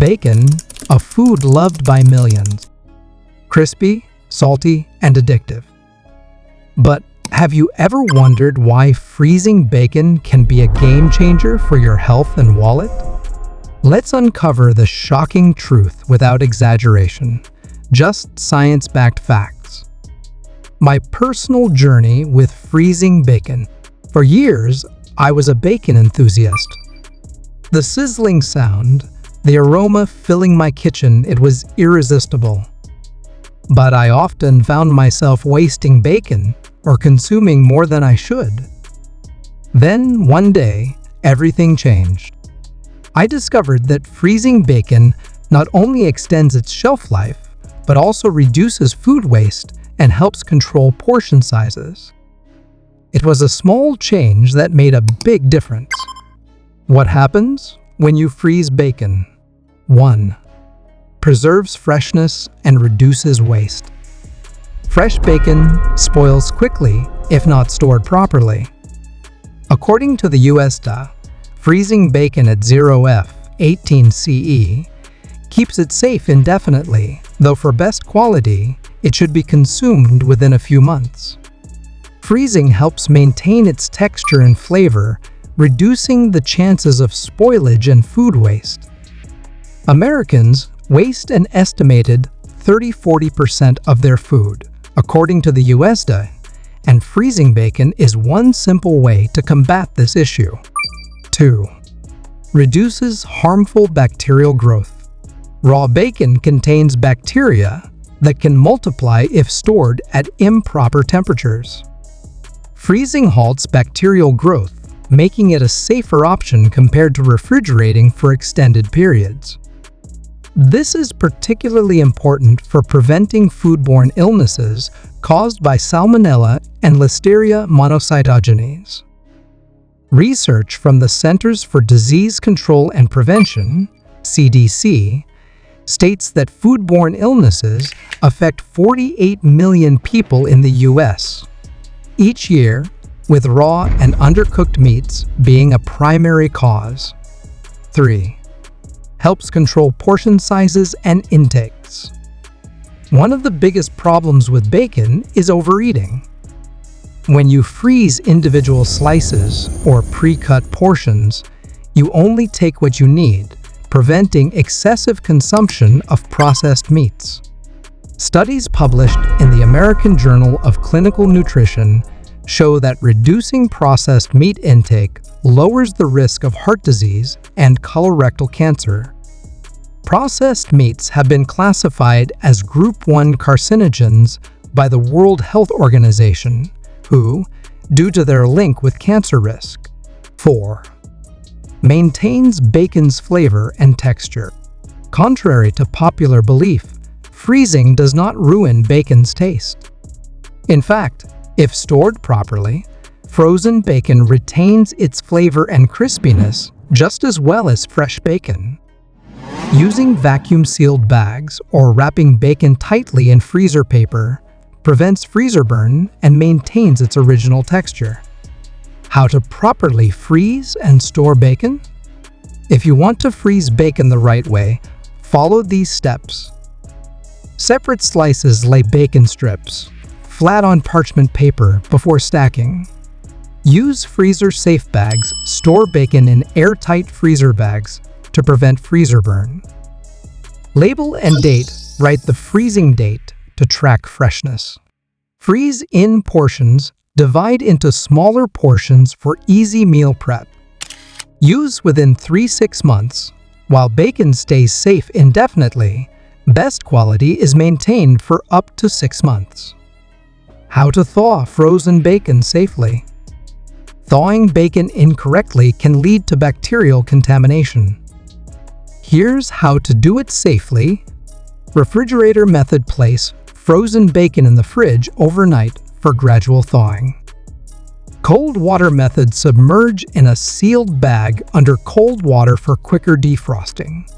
Bacon, a food loved by millions. Crispy, salty, and addictive. But have you ever wondered why freezing bacon can be a game changer for your health and wallet? Let's uncover the shocking truth without exaggeration, just science-backed facts. My personal journey with freezing bacon. For years, I was a bacon enthusiast. The sizzling sound, the aroma filling my kitchen, it was irresistible. But I often found myself wasting bacon or consuming more than I should. Then, one day, everything changed. I discovered that freezing bacon not only extends its shelf life, but also reduces food waste and helps control portion sizes. It was a small change that made a big difference. What happens when you freeze bacon? 1. Preserves freshness and reduces waste. Fresh bacon spoils quickly if not stored properly. According to the USDA, freezing bacon at 0F 18 CE keeps it safe indefinitely, though for best quality, it should be consumed within a few months. Freezing helps maintain its texture and flavor, reducing the chances of spoilage and food waste. Americans waste an estimated 30–40% of their food, according to the USDA, and freezing bacon is one simple way to combat this issue. 2. Reduces harmful bacterial growth. Raw bacon contains bacteria that can multiply if stored at improper temperatures. Freezing halts bacterial growth, making it a safer option compared to refrigerating for extended periods. This is particularly important for preventing foodborne illnesses caused by Salmonella and Listeria monocytogenes. Research from the Centers for Disease Control and Prevention, CDC, states that foodborne illnesses affect 48 million people in the U.S. each year, with raw and undercooked meats being a primary cause. 3. Helps control portion sizes and intakes. One of the biggest problems with bacon is overeating. When you freeze individual slices or pre-cut portions, you only take what you need, preventing excessive consumption of processed meats. Studies published in the American Journal of Clinical Nutrition show that reducing processed meat intake lowers the risk of heart disease and colorectal cancer. Processed meats have been classified as Group 1 carcinogens by the World Health Organization, who, due to their link with cancer risk. 4. Maintains bacon's flavor and texture. Contrary to popular belief, freezing does not ruin bacon's taste. In fact, if stored properly, frozen bacon retains its flavor and crispiness just as well as fresh bacon. Using vacuum-sealed bags or wrapping bacon tightly in freezer paper prevents freezer burn and maintains its original texture. How to properly freeze and store bacon? If you want to freeze bacon the right way, follow these steps. Separate slices lay bacon strips flat on parchment paper before stacking. Use freezer-safe bags. Store bacon in airtight freezer bags to prevent freezer burn. Label and date. Write the freezing date to track freshness. Freeze in portions. Divide into smaller portions for easy meal prep. Use within 3–6 months. While bacon stays safe indefinitely, best quality is maintained for up to 6 months. How to thaw frozen bacon safely. Thawing bacon incorrectly can lead to bacterial contamination. Here's how to do it safely. Refrigerator method. Place frozen bacon in the fridge overnight for gradual thawing. Cold water method. Submerge in a sealed bag under cold water for quicker defrosting.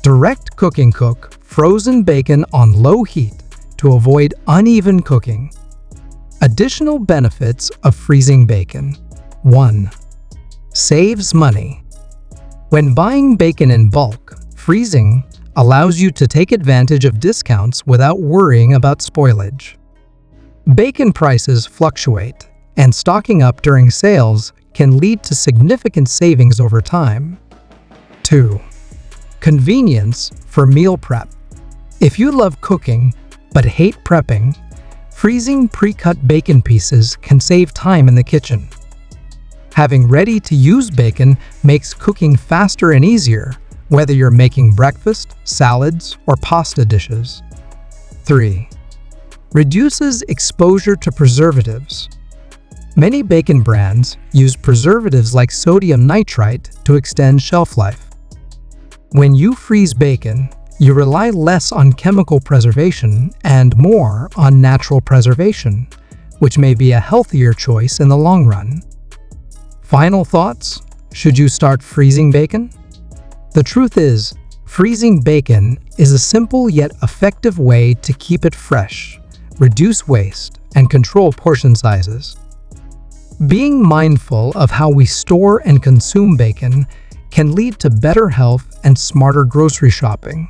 Direct cooking. Cook frozen bacon on low heat to avoid uneven cooking. Additional benefits of freezing bacon. 1. Saves money. When buying bacon in bulk, Freezing allows you to take advantage of discounts without worrying about spoilage. Bacon prices fluctuate, and stocking up during sales can lead to significant savings over time. 2. Convenience for meal prep. If you love cooking but hate prepping, freezing pre-cut bacon pieces can save time in the kitchen. Having ready-to-use bacon makes cooking faster and easier, whether you're making breakfast, salads, or pasta dishes. 3. Reduces exposure to preservatives. Many bacon brands use preservatives like sodium nitrite to extend shelf life. When you freeze bacon, you rely less on chemical preservation and more on natural preservation, which may be a healthier choice in the long run. Final thoughts? Should you start freezing bacon? The truth is, freezing bacon is a simple yet effective way to keep it fresh, reduce waste, and control portion sizes. Being mindful of how we store and consume bacon can lead to better health and smarter grocery shopping.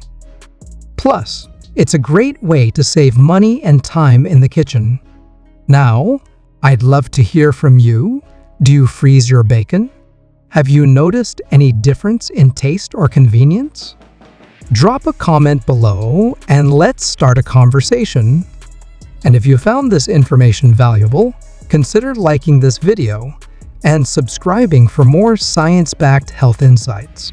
Plus, it's a great way to save money and time in the kitchen. Now, I'd love to hear from you. Do you freeze your bacon? Have you noticed any difference in taste or convenience? Drop a comment below and let's start a conversation. And if you found this information valuable, consider liking this video and subscribing for more science-backed health insights.